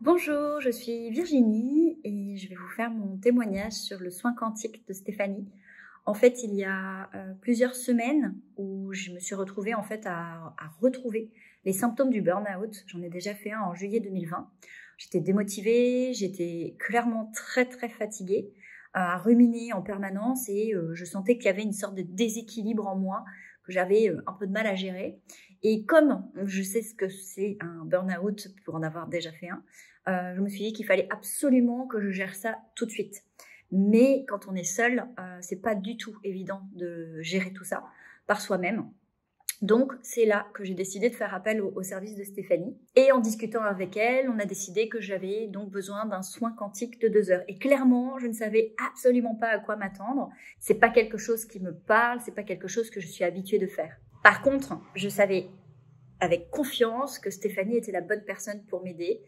Bonjour, je suis Virginie et je vais vous faire mon témoignage sur le soin quantique de Stéphanie. En fait, il y a plusieurs semaines où je me suis retrouvée à retrouver les symptômes du burn-out. J'en ai déjà fait un en juillet 2020. J'étais démotivée, j'étais clairement très fatiguée, à ruminer en permanence et je sentais qu'il y avait une sorte de déséquilibre en moi que j'avais un peu de mal à gérer. Et comme je sais ce que c'est un burn-out pour en avoir déjà fait un, je me suis dit qu'il fallait absolument que je gère ça tout de suite. Mais quand on est seul, c'est pas du tout évident de gérer tout ça par soi-même. Donc, c'est là que j'ai décidé de faire appel au service de Stéphanie. Et en discutant avec elle, on a décidé que j'avais donc besoin d'un soin quantique de 2 heures. Et clairement, je ne savais absolument pas à quoi m'attendre. C'est pas quelque chose qui me parle, c'est pas quelque chose que je suis habituée de faire. Par contre, je savais avec confiance que Stéphanie était la bonne personne pour m'aider.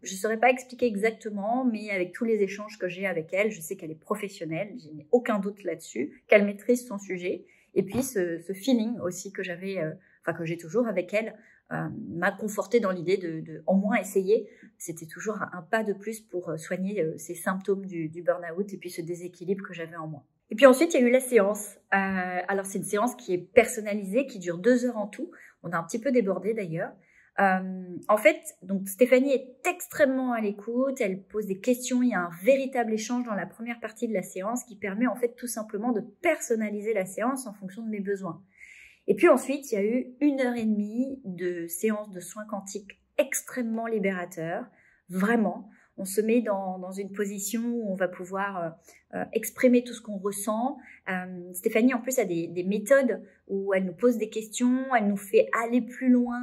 Je ne saurais pas expliquer exactement, mais avec tous les échanges que j'ai avec elle, je sais qu'elle est professionnelle, je n'ai aucun doute là-dessus, qu'elle maîtrise son sujet. Et puis ce feeling aussi que j'avais, que j'ai toujours avec elle, m'a conforté dans l'idée de au moins essayer. C'était toujours un pas de plus pour soigner ces symptômes du burn-out et puis ce déséquilibre que j'avais en moi. Et puis ensuite, il y a eu la séance. Alors c'est une séance qui est personnalisée, qui dure 2 heures en tout. On a un petit peu débordé d'ailleurs. En fait, donc Stéphanie est extrêmement à l'écoute, elle pose des questions, il y a un véritable échange dans la première partie de la séance qui permet en fait tout simplement de personnaliser la séance en fonction de mes besoins. Et puis ensuite, il y a eu 1 heure et demie de séance de soins quantiques extrêmement libérateur, vraiment. On se met dans une position où on va pouvoir exprimer tout ce qu'on ressent. Stéphanie, en plus, a des méthodes où elle nous pose des questions, elle nous fait aller plus loin,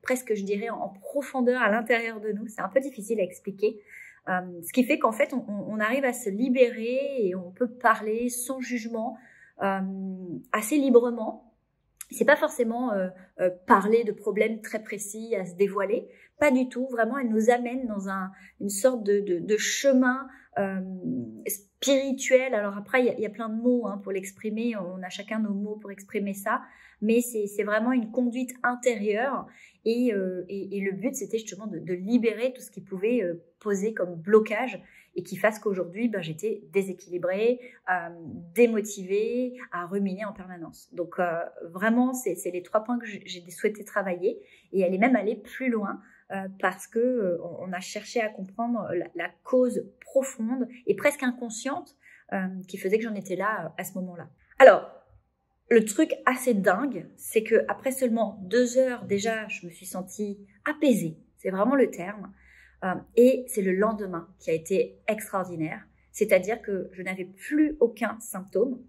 presque, je dirais, en profondeur à l'intérieur de nous. C'est un peu difficile à expliquer. Ce qui fait qu'en fait, on arrive à se libérer et on peut parler sans jugement, assez librement. C'est pas forcément parler de problèmes très précis à se dévoiler, pas du tout. Vraiment, elle nous amène dans une sorte de chemin spirituel. Alors après, il y a plein de mots pour l'exprimer. On a chacun nos mots pour exprimer ça, mais c'est vraiment une conduite intérieure. Et le but, c'était justement de libérer tout ce qui pouvait poser comme blocage et qui fasse qu'aujourd'hui, j'étais déséquilibrée, démotivée, à ruminer en permanence. Donc vraiment, c'est les 3 points que j'ai souhaité travailler. Et elle est même allée plus loin parce que on a cherché à comprendre la cause profonde et presque inconsciente qui faisait que j'en étais là à ce moment-là. Alors, le truc assez dingue, c'est que après seulement 2 heures, déjà, je me suis sentie apaisée. C'est vraiment le terme. Et c'est le lendemain qui a été extraordinaire. C'est-à-dire que je n'avais plus aucun symptôme,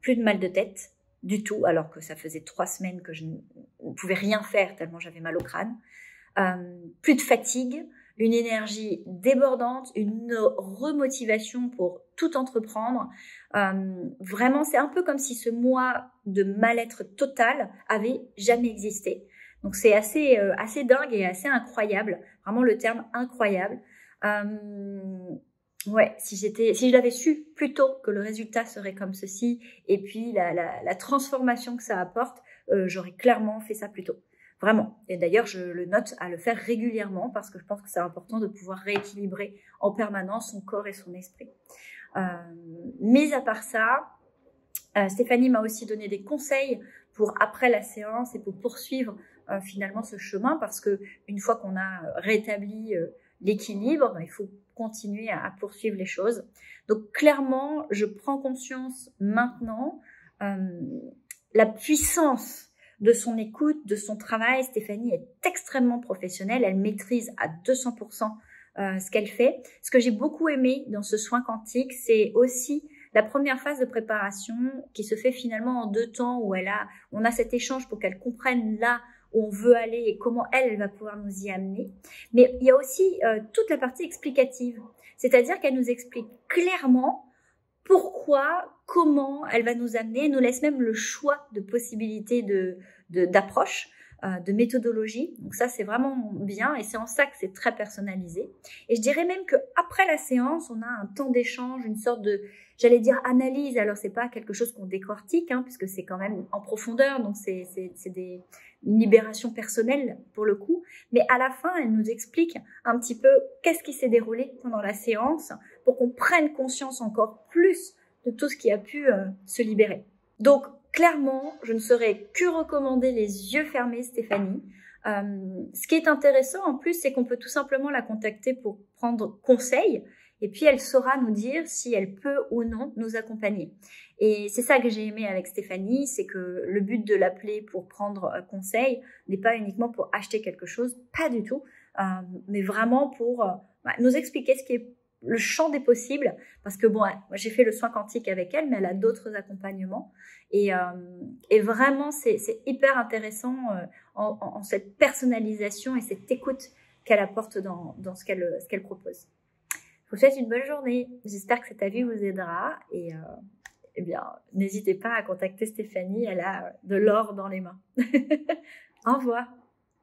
plus de mal de tête du tout, alors que ça faisait 3 semaines que je ne pouvais rien faire tellement j'avais mal au crâne. Plus de fatigue, une énergie débordante, une remotivation pour tout entreprendre. Vraiment, c'est un peu comme si ce mois de mal-être total avait jamais existé. Donc c'est assez dingue et assez incroyable, vraiment le terme incroyable. Ouais, si je l'avais su plus tôt que le résultat serait comme ceci, et puis la transformation que ça apporte, j'aurais clairement fait ça plus tôt. Vraiment. Et d'ailleurs, je le note à le faire régulièrement parce que je pense que c'est important de pouvoir rééquilibrer en permanence son corps et son esprit. Mais à part ça, Stéphanie m'a aussi donné des conseils pour après la séance et pour poursuivre finalement ce chemin, parce que une fois qu'on a rétabli l'équilibre, il faut continuer à poursuivre les choses. Donc clairement, je prends conscience maintenant la puissance de son écoute, de son travail. Stéphanie est extrêmement professionnelle, elle maîtrise à 200% ce qu'elle fait. Ce que j'ai beaucoup aimé dans ce soin quantique, c'est aussi la première phase de préparation qui se fait finalement en 2 temps, où on a cet échange pour qu'elle comprenne là où on veut aller et comment elle va pouvoir nous y amener. Mais il y a aussi toute la partie explicative, c'est-à-dire qu'elle nous explique clairement pourquoi, comment elle va nous amener. Elle nous laisse même le choix de possibilités d'approche, de méthodologie. Donc ça, c'est vraiment bien et c'est en ça que c'est très personnalisé. Et je dirais même qu'après la séance, on a un temps d'échange, une sorte de, j'allais dire analyse. Alors c'est pas quelque chose qu'on décortique, puisque c'est quand même en profondeur, donc c'est une libération personnelle pour le coup, mais à la fin, elle nous explique un petit peu qu'est-ce qui s'est déroulé pendant la séance pour qu'on prenne conscience encore plus de tout ce qui a pu se libérer. Donc, clairement, je ne saurais que recommander les yeux fermés, Stéphanie. Ce qui est intéressant en plus, c'est qu'on peut tout simplement la contacter pour prendre conseil et puis elle saura nous dire si elle peut ou non nous accompagner. Et c'est ça que j'ai aimé avec Stéphanie, c'est que le but de l'appeler pour prendre conseil n'est pas uniquement pour acheter quelque chose, pas du tout, mais vraiment pour nous expliquer ce qui est le champ des possibles, parce que bon, moi j'ai fait le soin quantique avec elle, mais elle a d'autres accompagnements, et vraiment c'est hyper intéressant en cette personnalisation et cette écoute qu'elle apporte dans ce qu'elle propose. Je vous souhaite une bonne journée, j'espère que cet avis vous aidera, et eh bien, n'hésitez pas à contacter Stéphanie, elle a de l'or dans les mains. Au revoir.